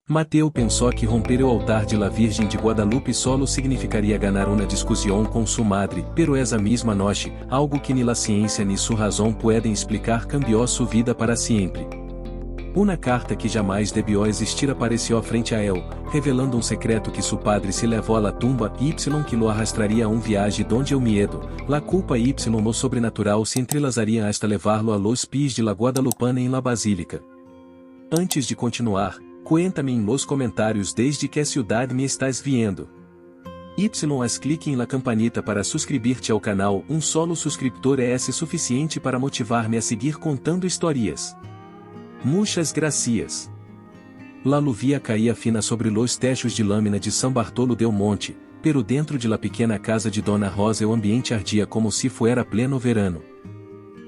Mateo pensó que romper el altar de la Virgen de Guadalupe solo significaría ganar una discusión con su madre, pero esa misma noche, algo que ni la ciencia ni su razón pueden explicar cambió su vida para siempre. Una carta que jamais debió existir apareció frente a él, revelando un secreto que su padre se levó a la tumba y que lo arrastraría a un viaje donde el miedo, la culpa y lo sobrenatural se entrelazarían hasta levarlo a los pies de la Guadalupana en la basílica. Antes de continuar, cuéntame en los comentarios desde que ciudad me estás viendo. Haz clique en la campanita para suscribir-te ao canal. Um solo suscriptor é suficiente para motivar-me a seguir contando historias. Muchas gracias. La lluvia caía fina sobre los techos de lâmina de São Bartolo del Monte, pero dentro de la pequena casa de Dona Rosa o ambiente ardia como se fuera pleno verano.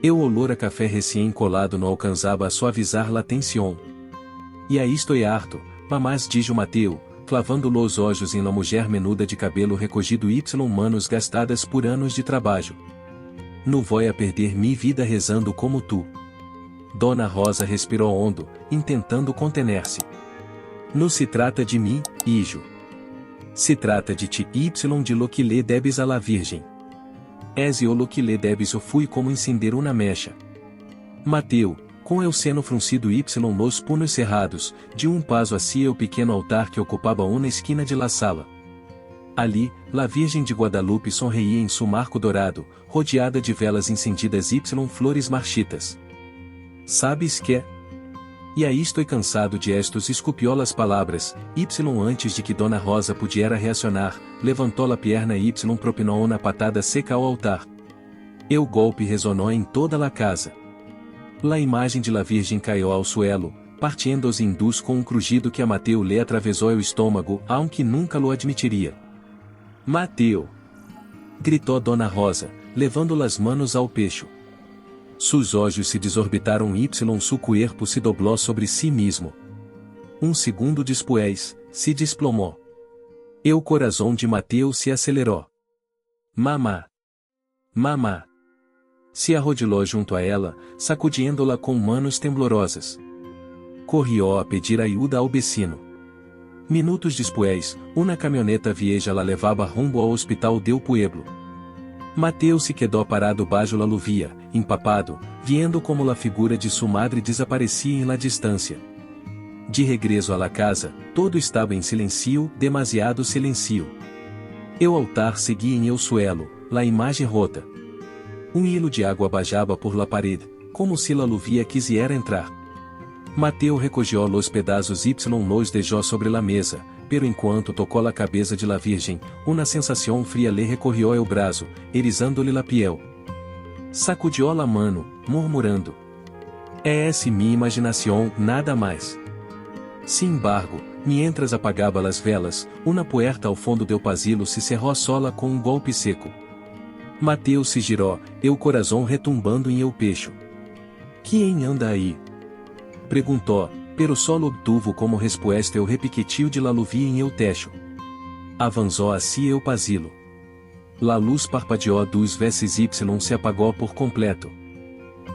O olor a café recém-colado não alcançava a suavizar la tensión. E aí estou harto, mamás dijo Mateo, clavando los olhos em la mulher menuda de cabelo recogido y manos gastadas por anos de trabalho. Não vou a perder mi vida rezando como tu. Dona Rosa respirou hondo, intentando contener-se. Não se trata de mim, hijo. Se trata de ti y de lo que le debes a la Virgem. És o lo que le debes eu fui como encender uma mecha. Mateo, com el seno fruncido y los punhos cerrados, de um passo hacia o pequeno altar que ocupava uma esquina de la sala. Ali, la Virgem de Guadalupe sonreía em su marco dourado, rodeada de velas encendidas y flores marchitas. Sabes que? E aí estou cansado de estos escupió las palavras, y antes de que Dona Rosa pudiera reaccionar, levantou la pierna y propinou uma patada seca ao altar. O golpe ressonou em toda la casa. La imagem de la Virgem caiu ao suelo, partiendo os hindus com um crujido que a Mateo le atravessou o estômago, aunque nunca lo admitiria. Mateo! Gritou Dona Rosa, levando las manos ao pecho. Sus olhos se desorbitaram y su cuerpo se dobló sobre si mismo. Um segundo después, se desplomou. O coração de Mateo se acelerou. Mamá! Mamá! Se arrodilou junto a ela, sacudindo-la com manos temblorosas. Corrió a pedir ajuda ao vecino. Minutos después, uma caminhoneta vieja la levava rumbo ao hospital del pueblo. Mateo se quedou parado bajo la lluvia, empapado, viendo como la figura de sua madre desaparecia em la distância. De regresso a la casa, todo estava em silencio, demasiado silencio. O altar seguia em el suelo, la imagem rota. Um hilo de água bajava por la parede, como se la lluvia quisiera entrar. Mateo recogió los pedaços y los dejó sobre la mesa, pero enquanto tocou la cabeça de la Virgem, uma sensação fria le recorrió el braço, erizando-lhe la piel. Sacudió la mano, murmurando. Es mi imaginación, nada mais. Sin embargo, mientras apagaba las velas, uma puerta ao fundo del pasillo se cerró sola com um golpe seco. Mateo se girou, o coração retumbando em el pecho. Quem anda aí? Perguntou, pero solo obtuvo como resposta el repiquetil de la lluvia em el techo. Avançou hacia el pasillo. La luz parpadeou dos veces y se apagou por completo.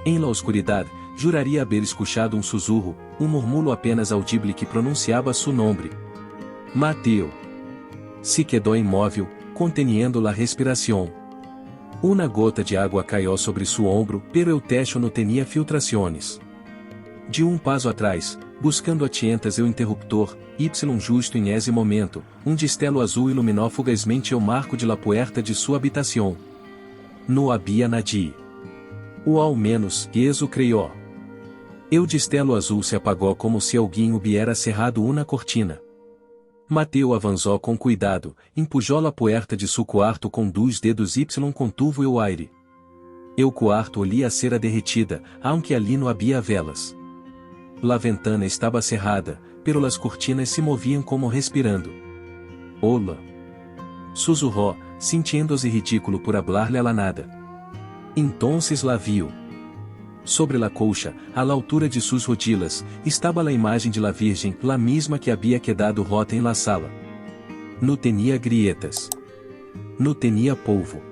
Em la oscuridad, juraria haber escuchado um sussurro, um murmúrio apenas audível que pronunciava su nombre. Mateo. Se quedou imóvel, conteniendo la respiração. Uma gota de água caiu sobre su ombro, pero el techo não tinha filtrações. De um passo atrás, buscando a tientas o interruptor, justo em esse momento, um destello azul iluminou fugazmente o marco de la puerta de sua habitação. No havia nadie. Ou ao menos, eso creio. O destello azul se apagou como se alguém hubiera cerrado uma cortina. Mateo avançou com cuidado, empujou a puerta de su quarto com dos dedos y contuvo o aire. O quarto olía a cera derretida, aunque ali não havia velas. La ventana estava cerrada, pero las cortinas se moviam como respirando. Hola! Susurró, sintiendo-se ridículo por hablarle a la nada. Entonces la viu. Sobre la colcha, a la altura de sus rodillas, estava la imagem de la Virgem, la misma que havia quedado rota em la sala. Não tinha grietas. Não tinha polvo.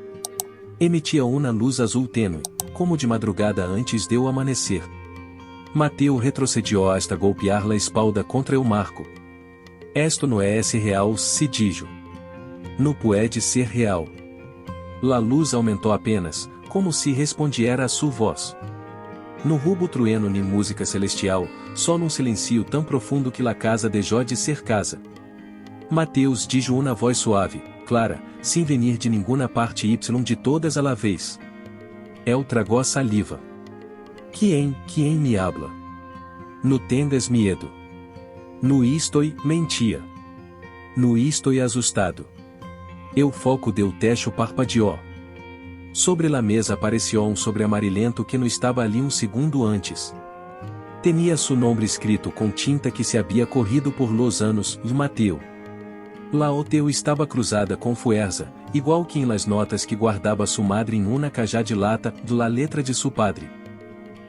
Emitia uma luz azul tênue, como de madrugada antes de o amanhecer. Mateo retrocedió hasta golpear la espalda contra el marco. Esto no es real, se dijo. No puede ser real. La luz aumentou apenas, como se respondiera a sua voz. No rubo trueno ni música celestial, só num silencio tão profundo que la casa deixou de ser casa. Mateus dijo uma voz suave, clara, sem venir de nenhuma parte y de todas a la vez. El tragó saliva. Quem me habla? No tengas miedo. No estoy mentia. No estoy assustado. Eu foco deu techo parpadeou. Sobre la mesa apareceu um sobre amarelento que não estava ali um segundo antes. Tinha seu nome escrito com tinta que se havia corrido por los anos, e Mateu. La oteu estava cruzada com fuerza, igual que em las notas que guardava sua madre em una cajá de lata, de la letra de su padre.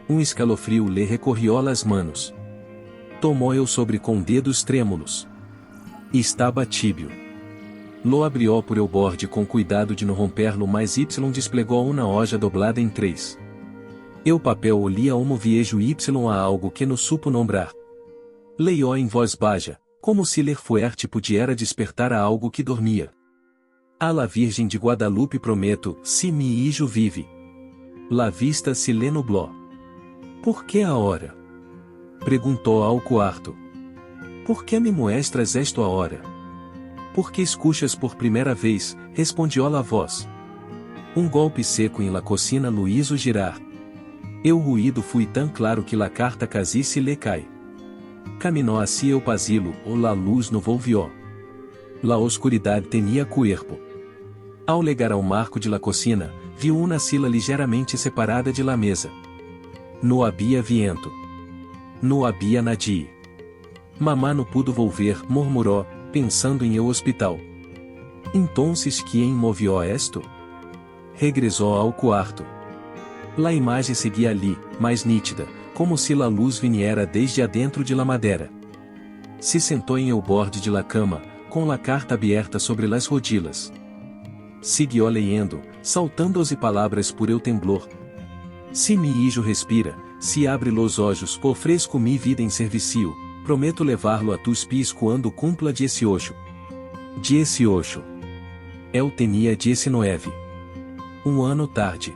Um escalofrio lhe recorrió las manos. Tomou eu sobre com dedos trêmulos. Estava tíbio. Lo abrió por el borde com cuidado de não romper-lo, mas y desplegou uma hoja doblada em 3. Eu papel olía como viejo y a algo que no supo nombrar. Leió em voz baixa, como se ler fuerte pudiera despertar a algo que dormia. A la Virgem de Guadalupe prometo, se mi hijo vive. La vista se lhe nubló. Por que a hora? Perguntou ao quarto. Por que me muestras esta hora? Porque escuchas por primeira vez, respondió la voz. Um golpe seco em la cocina lo hizo girar. El ruído fui tão claro que la carta casi se le cai. Caminó hacia el pasilo, o la luz no volvió. La oscuridade tinha cuerpo. Ao legar ao marco de la cocina, viu uma sila ligeiramente separada de la mesa. No havia viento. No havia nadie. Mamá no pudo volver, murmurou, pensando em el hospital. Entonces quem movió esto? Regressou ao quarto. La imagem seguia ali, mais nítida, como se la luz viniera desde adentro de la madera. Se sentou em el borde de la cama, com la carta aberta sobre las rodillas. Siguió leyendo, saltando as palavras por el temblor. Se mi hijo respira, se abre los olhos, ofrezco mi vida em servicio, prometo levar-lo a tus pies quando cumpla 18. 18. Eu tinha 19. Um ano tarde.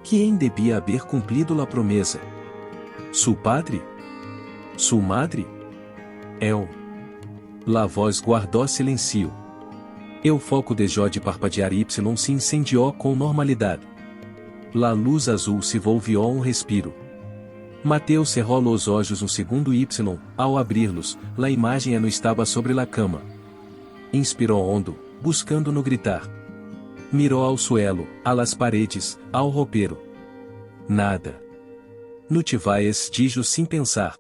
Quem devia haver cumprido la promessa? Su padre? Su madre? Eu. La voz guardou silêncio. El foco deixou de parpadear y se incendiou com normalidade. La luz azul se volvió um respiro. Mateus cerrou los olhos um segundo y, ao abri-los, la imagem não estava sobre la cama. Inspirou hondo, buscando no gritar. Mirou ao suelo, a las paredes, ao ropero. Nada. No te vais, dijo sem pensar.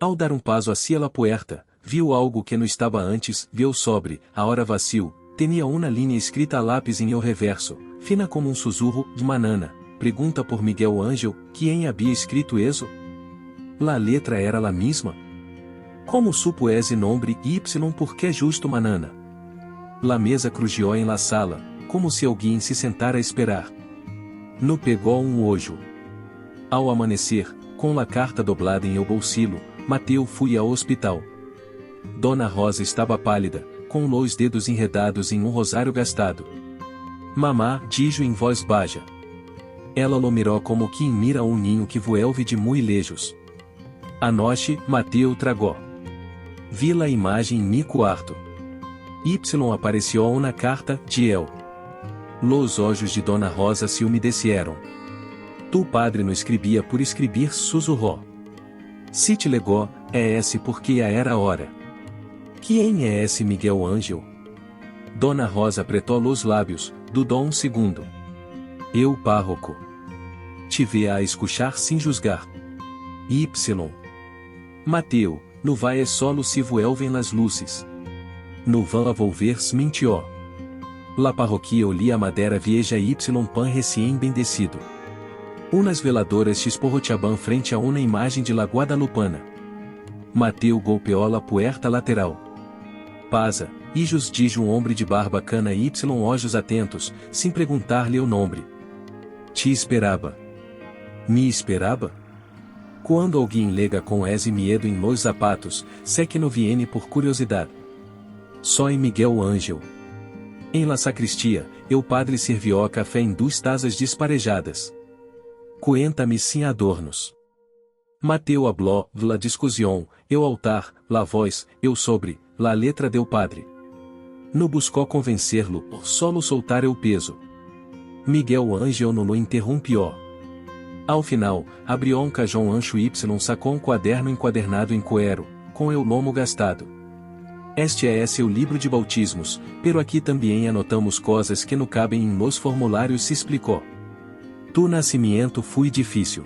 Ao dar um passo hacia la puerta, viu algo que não estava antes, viu sobre, a hora vacío, tinha uma linha escrita a lápis em el reverso, fina como um sussurro, de manana, pergunta por Miguel Ángel, quem havia escrito eso? La letra era la misma? Como supo esse nome y por que justo manana? La mesa crujió em la sala, como se alguém se sentara a esperar. No pegou um ojo. Ao amanhecer, com la carta doblada em el bolsillo, Mateu fui ao hospital. Dona Rosa estava pálida, com los dedos enredados em um rosário gastado. Mamá, dijo em voz baixa. Ela lo mirou como quem mira um ninho que vuelve de muy lejos. Anoche, Mateu tragou. Vi la imagem em mi quarto. Y apareceu na carta, de el. Los olhos de Dona Rosa se umedeceram. Tu padre no escrevia por escrever, sussurrou. Se te legou, é esse porque a era hora. Quem é esse Miguel Ángel? Dona Rosa apretou los lábios, dudou um segundo. Eu párroco. Te vê a escuchar sem julgar. Y. Mateu, no vai solo se vuelven las luces. No van a volver-se mintió. La parroquia olía a madera vieja y pan recém bendecido. Unas veladoras chisporroteaban frente a uma imagem de la Guadalupana. Mateu golpeou la puerta lateral. Pasa, hijos dijo um homem de barba cana y olhos atentos, sem perguntar-lhe o nome. Te esperava. Me esperava? Quando alguém lega com esse miedo em los zapatos, sé que no viene por curiosidade. Soy Miguel Ángel. Em la sacristia, eu padre serviu café em 2 tazas desparejadas. Cuenta-me sem adornos. Mateu habló, la discussão, eu altar, la voz, eu sobre, la letra deu padre. No buscou convencer-lo, solo soltar o peso. Miguel Ángel no lo interrompió. Ao final, abriu um cajão ancho y sacou um quaderno enquadernado em cuero, com o lomo gastado. Este é o livro de bautismos, pero aqui também anotamos coisas que não cabem em los formulários, se explicou. Tu nascimento fui difícil.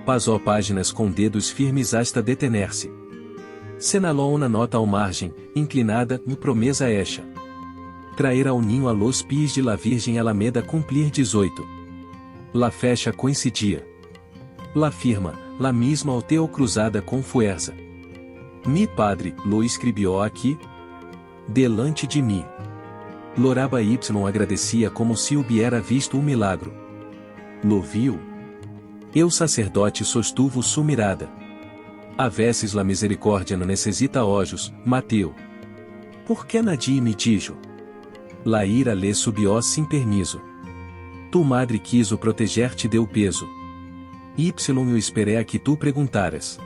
Pasó páginas com dedos firmes hasta detener-se. Senalou uma nota ao margem, inclinada, no promesa hecha. Traer ao ninho a los pies de la Virgem Alameda cumprir 18. La fecha coincidia. La firma, la misma o teo cruzada com fuerza. Mi padre, lo escribió aqui. Delante de mim. Loraba Y agradecia como se hubiera visto um milagro. Lo viu? Eu sacerdote sostuvo su mirada. A veces la misericórdia não necessita ojos, Mateu. Por que nadie me dijo? La ira le subió sem permiso. Tu madre quiso proteger-te deu peso. Y eu esperei a que tu perguntaras.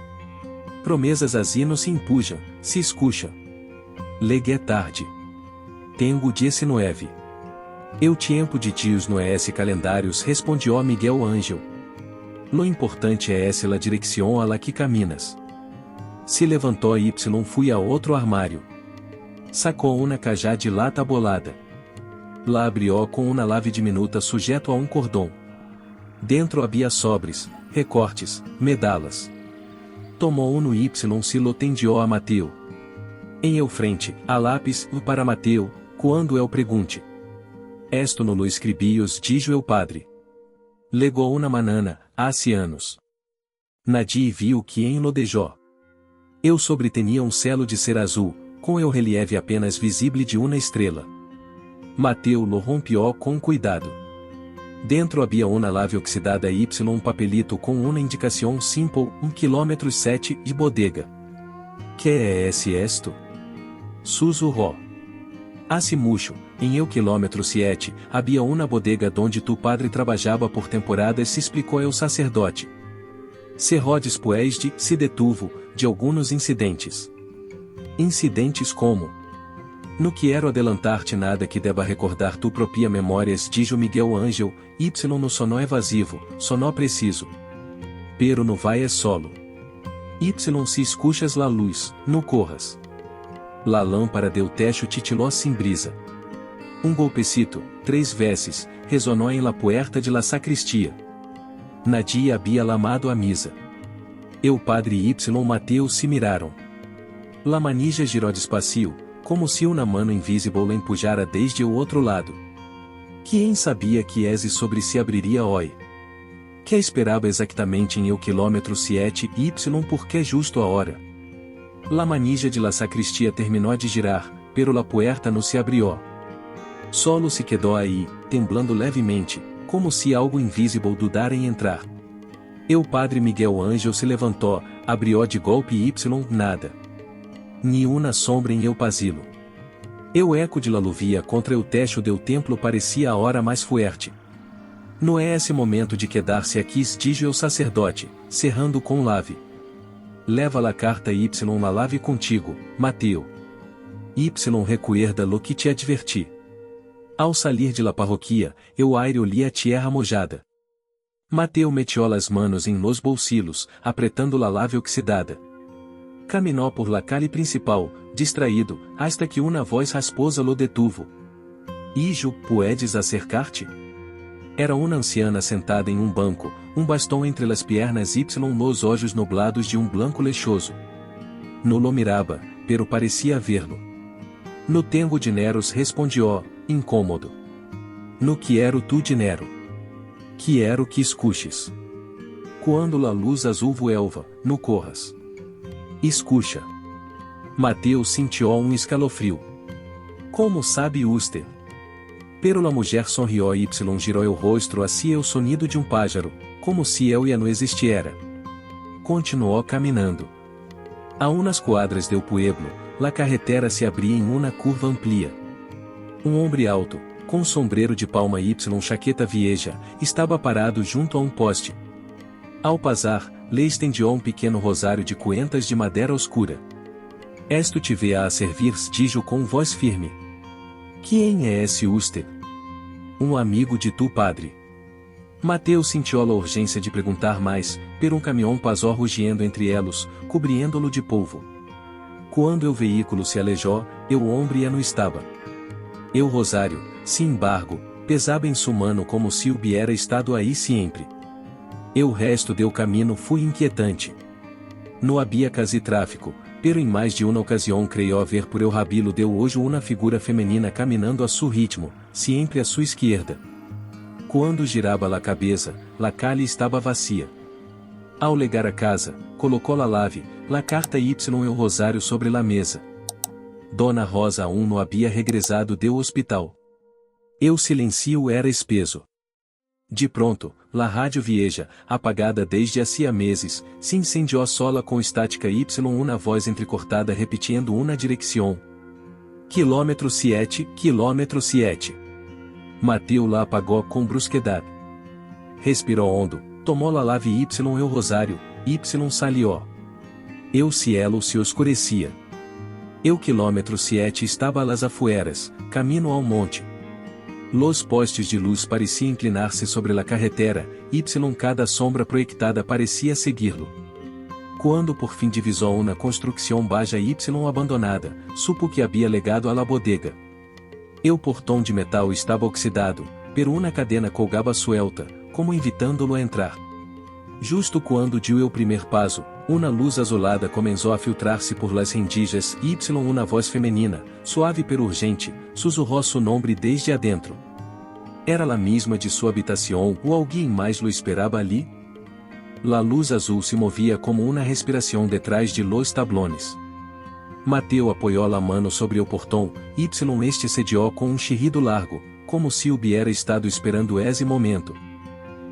Promesas así no se impujam, se escucha. Legue tarde. Tengo 19. Eu tiempo de dias no es calendários respondió Miguel Ángel. Lo importante é la dirección a la que caminas. Se levantou Y fui a outro armário. Sacou uma cajá de lata bolada. La abrió com uma lave diminuta sujeto a um cordão. Dentro havia sobres, recortes, medalas. Tomou no Y se lo tendió a Mateu. Em eu frente, a lápis, para Mateu, quando eu pregunte. Esto no lo escribios dijo eu padre. Legou uma manana, hace anos. Nadie viu que em lo dejó. Eu sobretenia um selo de cera azul, com o relieve apenas visível de uma estrela. Mateu lo rompió com cuidado. Dentro havia uma lave oxidada Y um papelito com uma indicação simple, 1,7 km de bodega. Que é esse esto? Susurró. Hace mucho, em eu quilômetro 7, havia uma bodega donde tu padre trabalhava por temporadas, se explicou o sacerdote. Cerró después de, se detuvo, de alguns incidentes. Incidentes como: no quero adelantar-te nada que deba recordar tu propia memórias, dijo Miguel Ángel, Y no sonó evasivo, sonó preciso. Pero no vai é solo. Y se escuchas la luz, no corras. La lâmpada deu techo titiló sin brisa. Um golpecito, 3 vezes, resonó em la puerta de la sacristia. Nadie havia lamado a misa. Eu padre Y Mateu se miraram. La manija girou despacio, como se uma mano invisível la empujara desde o outro lado. Quem sabia que esse sobre se abriria hoy? Que esperava exatamente em eu quilômetro 7 Y porque justo a hora. La manija de la sacristia terminou de girar, pero la puerta no se abrió. Solo se quedou aí, temblando levemente, como se algo invisível dudara em entrar. Eu padre Miguel Ángel se levantou, abrió de golpe Y, nada. Ni uma sombra em eu pasilo. Eu eco de la luvia contra o techo do templo parecia a hora mais fuerte. No é esse momento de quedar-se aqui, dijo o sacerdote, cerrando com lave. Leva la carta Y na lave contigo, Mateu. Y recuerda lo que te adverti. Ao salir de la parroquia, eu aire li a tierra mojada. Mateu metió las manos em los bolsillos, apretando la lave oxidada. Caminó por la calle principal, distraído, hasta que uma voz rasposa lo detuvo. Hijo, puedes acercar-te? Era uma anciana sentada em um banco, um bastão entre las piernas Y nos olhos nublados de um blanco lechoso. No lo miraba, pero parecia verlo. No tengo dineros respondió, incômodo. No quiero tu dinero. Quiero que escuches. Quando la luz azul vuelva, no corras. Escucha. Mateu sentiu um escalofrio. Como sabe usted? Pero la mulher sonrió Y girou o rosto hacia o sonido de um pájaro, como se eu ia não existiera. continuó caminando. A unas cuadras del pueblo, la carretera se abria em uma curva amplia. Homem alto, com sombreiro de palma y chaqueta vieja, estava parado junto a poste. Ao passar, le estendió pequeno rosário de cuentas de madeira oscura. Esto te ve a servir, dijo com voz firme. Quem é esse usted? Amigo de tu padre. Mateus sentiu a urgência de perguntar mais, pero caminhão passou rugindo entre elos, cobrindo-lo de polvo. Quando o veículo se alejou, o homem já não estava. O rosário, sin embargo, pesava em sua mano como se hubiera estado aí sempre. O resto do caminho foi inquietante. Não havia quase tráfico, pero em mais de uma ocasião creio ver por el rabilo de hoje uma figura feminina caminhando a seu ritmo, sempre à sua esquerda. Quando girava a cabeça, la calle estava vazia. Ao legar a casa, colocou la lave, la carta y o rosário sobre la mesa. Dona Rosa aún não havia regressado do hospital. O silêncio era espeso. De pronto, la rádio vieja, apagada desde hacía meses, se incendiou sola com estática y uma voz entrecortada repetindo uma direção. Quilômetro 7, quilômetro 7. Mateu la apagou com brusquedade. Respirou hondo, tomou la lave y o rosário, y salió. O cielo se oscurecia. O quilômetro 7 estava a las afueras, caminho ao monte. Los postes de luz pareciam inclinar-se sobre la carretera, y cada sombra proyectada parecia seguir-lo. Quando por fim divisou uma construção baixa y abandonada, supo que havia legado a la bodega. O portão de metal estava oxidado, pero uma cadena colgava suelta, como invitando-lo a entrar. Justo quando deu o primeiro passo, uma luz azulada começou a filtrar-se por las rendijas y uma voz feminina, suave pero urgente, sussurrou seu nome desde adentro. Era la mesma de sua habitação ou alguém mais lo esperava ali? La luz azul se movia como uma respiração detrás de los tablones. Mateu apoiou la mano sobre o portão, y este sediou com chirrido largo, como se hubiera estado esperando esse momento.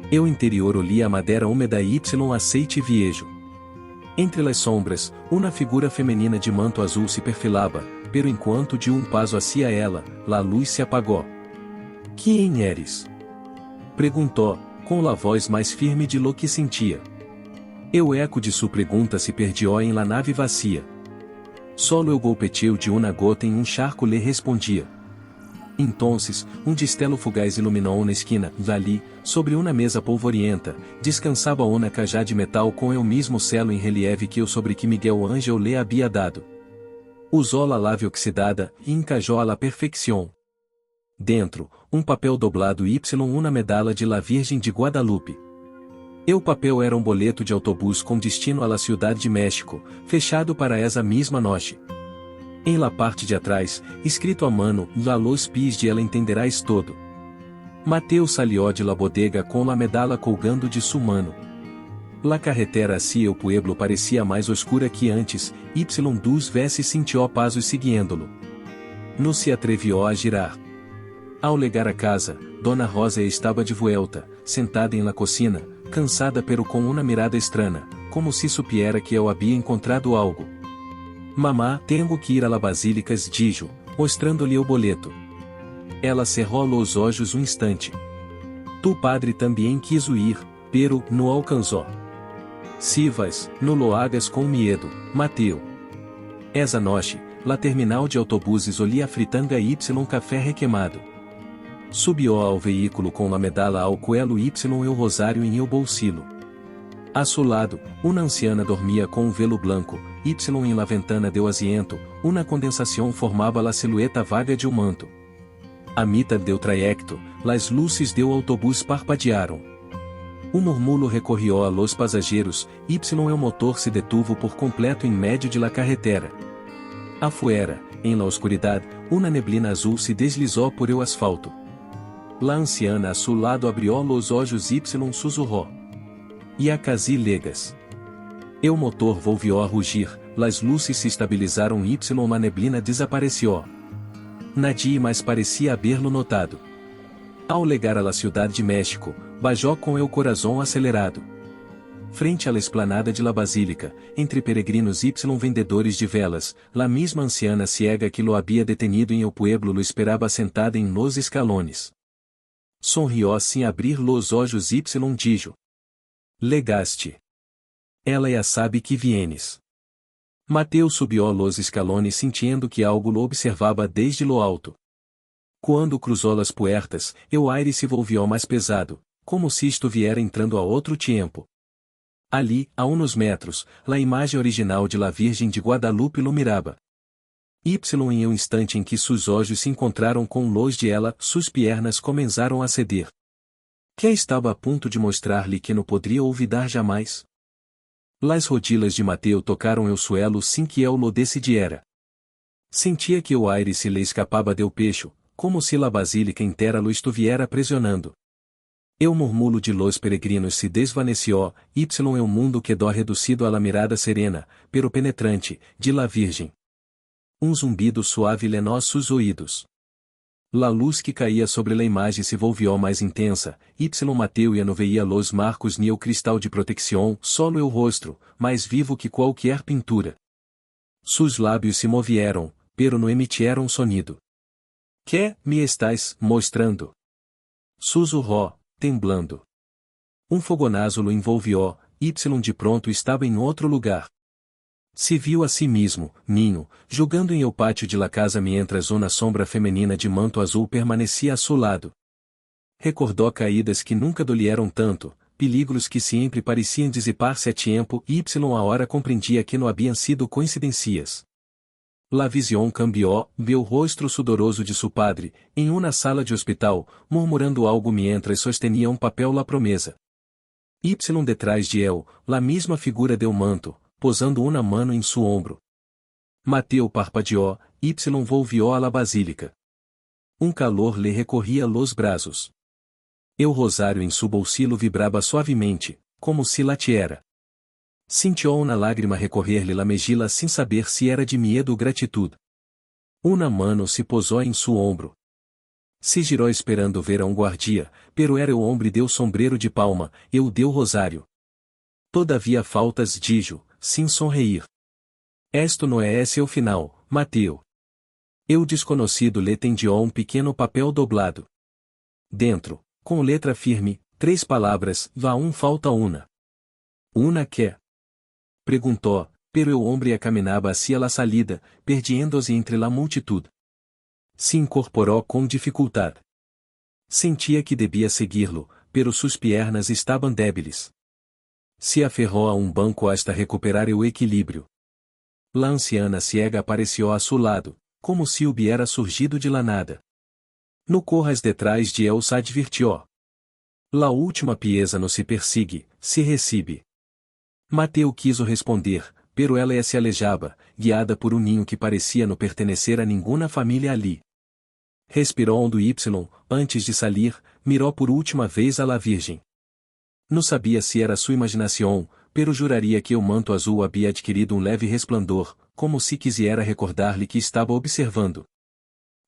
O interior olia a madeira úmida y aceite viejo. Entre las sombras, uma figura feminina de manto azul se perfilava, pero enquanto de passo hacia ela, la luz se apagou. Quem eres? Perguntou, com a voz mais firme de lo que sentia. O eco de sua pergunta se perdió em la nave vazia. Solo o golpeteio de uma gota em charco lhe respondia. Entonces, destello fugaz iluminou na esquina, dali, sobre uma mesa polvorienta, descansava uma cajá de metal com o mesmo selo em relieve que o sobre que Miguel Ángel lhe havia dado. Usou la lave oxidada e encajou à la perfeição. Dentro, papel doblado y uma medalha de la Virgem de Guadalupe. O papel era boleto de autobús com destino a la Ciudad de México, fechado para essa mesma noite. Em la parte de atrás, escrito a mano, a los pies de ela entenderás todo. Mateu salió de la bodega com la medalha colgando de sua mano. La carretera hacia o pueblo parecia mais oscura que antes, y dos veces sintió passos seguindo-lo. Não se atrevió a girar. Ao legar a casa, Dona Rosa estava de vuelta, sentada em la cocina, cansada pero com uma mirada estranha, como se supiera que eu havia encontrado algo. Mamá, tenho que ir a la Basílicas, dijo, mostrando-lhe o boleto. Ela cerrou os olhos instante. Tu padre também quis ir, pero não alcançou. Si vas, no lo hagas com miedo, Mateu. Essa noite, la terminal de autobuses olia fritanga y café requemado. Subiu ao veículo com la medalha ao cuello y o rosário em el bolsillo. A seu lado, uma anciana dormia com velo branco, y em la ventana do asiento, uma condensação formava la silhueta vaga de manto. A mitad do trayecto, las luces do autobús parpadearam. Murmúrio recorrió a los pasajeros, y el motor se detuvo por completo em medio de la carretera. Afuera, em la oscuridad, uma neblina azul se deslizou por el asfalto. La anciana a seu lado abrió los olhos y sussurrou. E a casi legas. O motor volvió a rugir, las luces se estabilizaram y la neblina desapareció. Nadie mais parecia haberlo notado. Ao legar a la Ciudad de México, bajó com el corazón acelerado. frente à la esplanada de la Basílica, entre peregrinos y vendedores de velas, la misma anciana ciega que lo había detenido en el pueblo lo esperaba sentada en los escalones. Sonrió sin abrir los olhos y dijo: Legaste. Ela ya sabe que vienes. Mateo subiu los escalones sintiendo que algo lo observaba desde lo alto. Quando cruzou las puertas, el aire se volvió mais pesado, como se estuviera entrando a outro tempo. Ali, a uns metros, a imagem original de la Virgem de Guadalupe lo miraba. Em um instante em que seus olhos se encontraram com los de ela, suas piernas começaram a ceder. Que estava a ponto de mostrar-lhe que não poderia olvidar jamais. Las rodilhas de Mateo tocaram el suelo sem que eu lo decidiera. Sentia que o aire se lhe escapava del pecho, como se la basílica inteira lo estuviera presionando. El murmúrio de los peregrinos se desvaneció, el mundo quedó reducido a la mirada serena, pero penetrante, de la Virgem. Zumbido suave lenó sus oídos. La luz que caía sobre la imagem se volvió mais intensa, Mateo ya no veía los marcos ni el cristal de protección, solo el rostro, mais vivo que qualquer pintura. Sus lábios se movieron, pero no emitieron sonido. Que me estás mostrando? Susurró, temblando. Fogonazo lo envolvió, de pronto estava em outro lugar. Se viu a si mesmo, ninho, jogando em el pátio de la casa mientras uma sombra feminina de manto azul permanecia a seu lado. Recordou caídas que nunca dolieram tanto, peligros que sempre pareciam dissipar-se a tempo e agora compreendia que não haviam sido coincidências. La visión cambió, viu o rosto sudoroso de su padre, em uma sala de hospital, murmurando algo mientras sostenía papel la promesa. Detrás de él, la misma figura del manto, posando uma mano em su ombro. Mateo parpadeó, volvió a la basílica. Calor lhe recorria los brazos. El rosário em su bolsillo vibraba suavemente, como se latiera. Sentiu uma lágrima recorrer-lhe la mejilla sem saber se era de medo ou gratitud. Uma mano se posou em su ombro. Se girou esperando ver a guardia, pero era o hombre deu sombreiro de palma, eu deu rosário. Todavia faltas dijo, sem sonreír. Esto não é esse o final, Mateo. Eu desconhecido lhe tendió pequeno papel doblado. Dentro, com letra firme, 3 palavras, vá falta una. Una que? Preguntou, pero el hombre caminhava hacia la salida, perdiendo-se entre la multitud. Se incorporou com dificuldade. Sentia que devia seguir-lo, pero sus piernas estavam débiles. Se aferrou a banco hasta recuperar o equilíbrio. La anciana ciega apareció a su lado, como se hubiera surgido de la nada. No corras detrás de él se advirtió. La última pieza no se persigue, se recibe. Mateo quis responder, pero ela se alejava, guiada por ninho que parecia não pertencer a nenhuma família ali. Respirou hondo antes de salir, mirou por última vez a la Virgem. Não sabia se era sua imaginação, pero juraria que o manto azul havia adquirido leve resplandor, como se quisiera recordar-lhe que estava observando.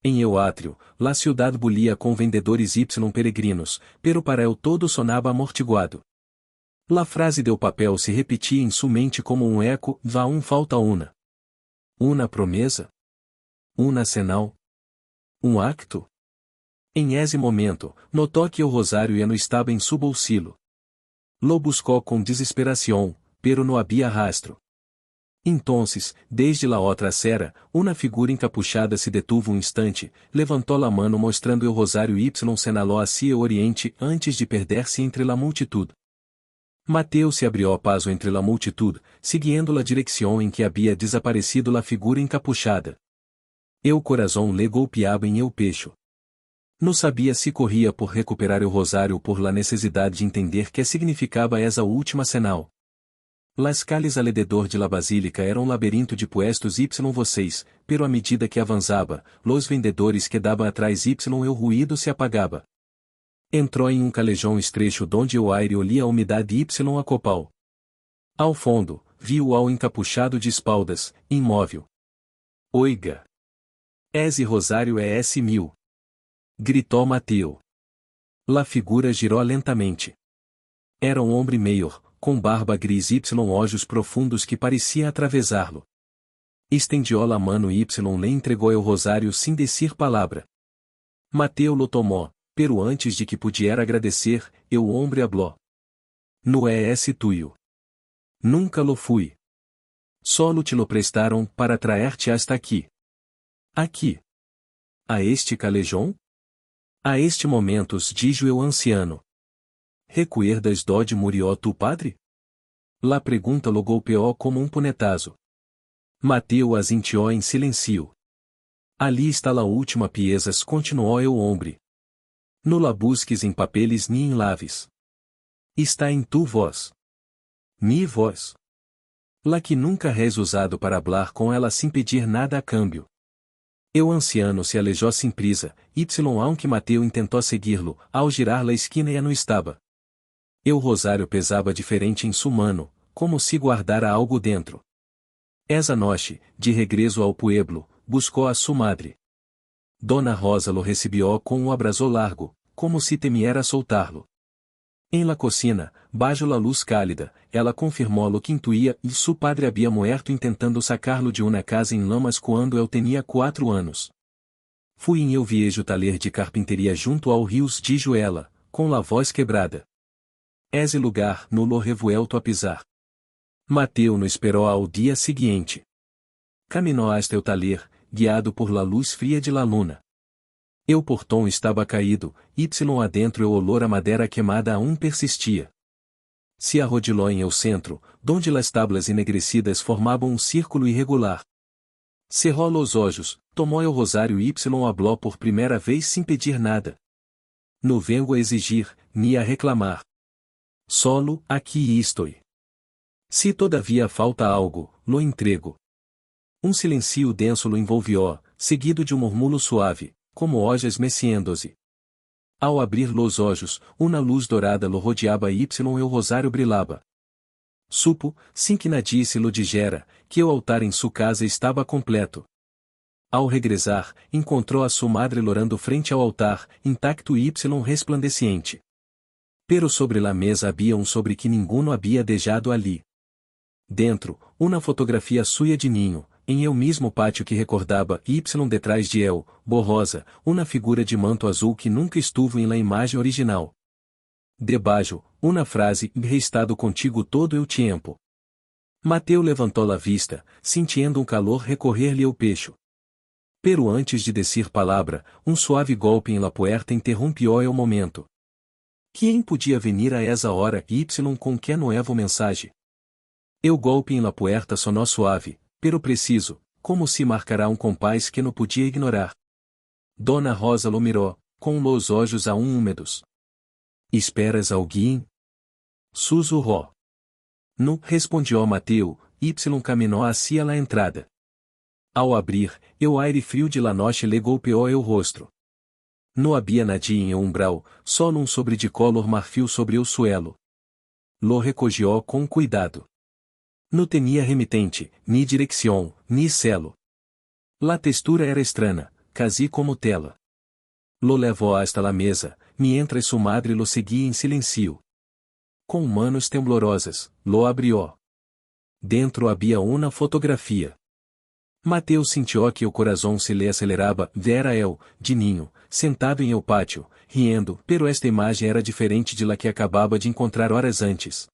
Em el átrio, la ciudad bulia com vendedores peregrinos, pero para el todo sonava amortiguado. La frase del papel se repetia em sua mente como eco, vá falta una. Una promesa? Una senal? Acto? Em esse momento, notou que o rosário já não estava em seu bolsillo. Lo buscou com desesperação, pero não havia rastro. Entonces, desde la outra acera, uma figura encapuchada se detuvo instante, levantou la mano mostrando o rosário y senaló hacia o oriente antes de perder-se entre la multitud. Mateo se abrió paso entre la multitud, seguindo la direção em que havia desaparecido la figura encapuchada. El corazón le golpeaba em el pecho. Não sabia se corria por recuperar o rosário ou por la necessidade de entender que significava essa última senal. Las calles alrededor de la basílica eram um labirinto de puestos vocês, pero à medida que avançava, los vendedores quedavam atrás el ruído se apagava. Entrou em calejão estrecho donde o aire olía a umidade a copal. Ao fundo, viu ao encapuchado de espaldas, imóvel. Oiga! Esse rosário é S1000. Gritou Mateo. La figura girou lentamente. Era homem maior, com barba gris y olhos profundos que parecia atravessá-lo. Estendió la mano y le entregou el rosário sem decir palavra. Mateo lo tomó, pero antes de que pudiera agradecer, el hombre habló. No es tuyo. Nunca lo fui. Solo te lo prestaram para traerte hasta aqui. Aqui. A este calejón? A este momentos dijo el anciano. Recuerdas donde murió tu padre? La pergunta lo golpeou como punetazo. Mateo asintió em silêncio. Ali está la última piezas, continuou el hombre. No la busques em papeles ni em laves. Está em tu voz. Mi voz. La que nunca és usado para hablar com ela sem pedir nada a cambio. El anciano se alejou sem prisa, aunque Mateo intentou seguir-lo, ao girar la esquina ya não estava. El rosário pesava diferente em sua mano, como se guardara algo dentro. Esa noche, de regresso ao pueblo, buscou a sua madre. Dona Rosa lo recibió com um abraço largo, como se temiera soltar-lo. En la cocina, bajo la luz cálida, ela confirmou lo que intuía e su padre había muerto intentando sacarlo de uma casa em lamas quando eu tinha 4 anos. Fui em el viejo taller de carpinteria junto ao rios, dijo ela, com la voz quebrada. Ese lugar no lo revuelto a pisar. Mateo no esperou ao dia seguinte. Caminhou hasta el taller, guiado por la luz fria de la luna. El portão estava caído, adentro o olor a madeira queimada aún persistia. Se arrodilou em el centro, donde las tablas enegrecidas formavam um círculo irregular. Cerrou los olhos, tomou el rosário y habló por primeira vez sem pedir nada. No vengo a exigir, ni a reclamar. Solo, aqui estou. Se todavia falta algo, lo entrego. Um silêncio denso lo envolvió, seguido de um murmúrio suave, como hojas meciéndose. Ao abrir los olhos, uma luz dourada lo rodeava y el rosário brilhava. Supo, sem que nadie se lo dijera, que o altar em sua casa estava completo. Ao regressar, encontrou a sua madre orando frente ao altar, intacto y resplandeciente. Pero sobre la mesa havia um sobre que ninguno havia deixado ali. Dentro, uma fotografia suya de ninho, em el mismo pátio que recordava detrás de el, borrosa, uma figura de manto azul que nunca estuvo em la imagem original. Debaixo, uma frase, he estado contigo todo el tiempo. Mateo levantou la vista, sentindo um calor recorrer-lhe o pecho. Pero antes de decir palavra, um suave golpe em la puerta interrompió el momento. Quem podia venir a essa hora com que nueva mensagem? El golpe em la puerta sonó suave, pero preciso, como se marcará um compás que não podia ignorar. Dona Rosa lo miró, com los olhos aún úmidos. Esperas alguém? Susurró. No, respondió Mateo, caminhou hacia la entrada. Ao abrir, el aire frio de la noche le golpeou el rosto. Não havia nadie em el umbral, só num sobre de color marfil sobre el suelo. Lo recogió com cuidado. Não tinha remitente, ni dirección, ni celo. La textura era estranha, casi como tela. Lo levou hasta la mesa, mientras su madre lo seguia em silêncio. Com manos temblorosas, lo abrió. Dentro havia uma fotografia. Mateo sentiu que o coração se lhe acelerava, vera el, de ninho, sentado em el pátio, riendo, pero esta imagem era diferente de la que acabava de encontrar horas antes.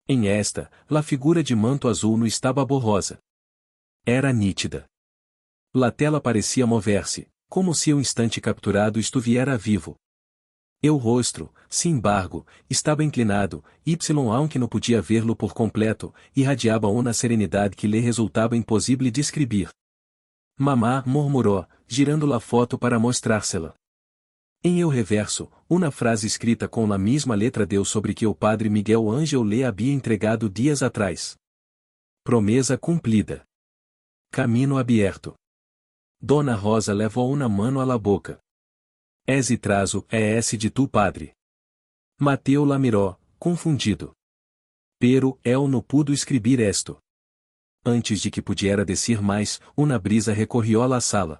Em esta, la figura de manto azul não estava borrosa. Era nítida. La tela parecia mover-se, como se o instante capturado estuviera vivo. El rosto, sin embargo, estava inclinado, aunque não podia vê-lo por completo, irradiava uma serenidade que lhe resultava impossível descrever. Mamá murmurou, girando la foto para mostrársela. Em el reverso, uma frase escrita com a mesma letra deu sobre que o padre Miguel Ángel lhe havia entregado dias atrás. Promesa cumprida. Caminho aberto. Dona Rosa levou uma mano à la boca. Ese trazo é esse de tu padre. Mateo la miró, confundido. Pero él no pudo escrever esto. Antes de que pudiera decir mais, uma brisa recorrió à la sala.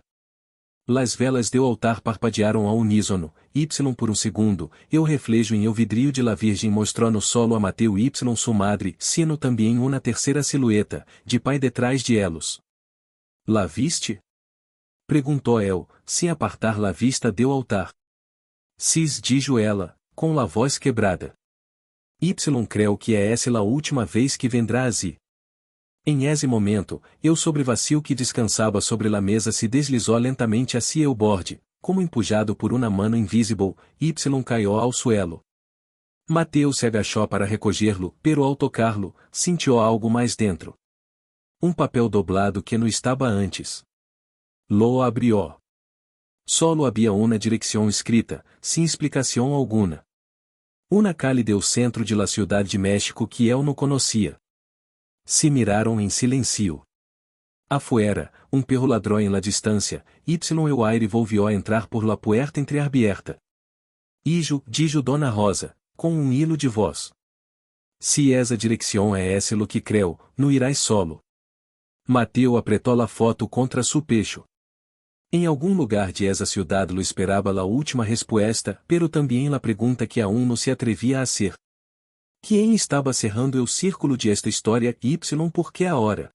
Las velas do altar parpadearam ao unísono, y por um segundo, eu reflejo em el vidrio de la Virgem mostrou no solo a Mateu y su madre, sino também uma terceira silhueta, de pai detrás de elos. La viste? Perguntou el, sem apartar la vista do altar. Cis dijo ela, com la voz quebrada. Y creu que é essa la última vez que vendrá assim. Em esse momento, eu sobre vacil que descansava sobre la mesa se deslizou lentamente hacia el borde, como empujado por uma mano invisible, y caiu ao suelo. Mateu se agachou para recogerlo, pero ao tocá-lo, sentiu algo mais dentro. Um papel doblado que não estava antes. Lo abrió. Solo havia uma direção escrita, sem explicação alguma. Una calle del centro de la Ciudad de México que eu não conhecia. Se miraram em silêncio. Afuera, perro ladró em la distância, y el aire volvió a entrar por la puerta entreabierta. Ijo, dijo Dona Rosa, com hilo de voz. Se essa direção é esse lo que creu, não irás solo. Mateu apretou la foto contra su pecho. Em algum lugar de essa ciudad lo esperava la última resposta, pero também la pergunta que aún não se atrevia a hacer. Quem estava cerrando o círculo de esta história y por que a hora?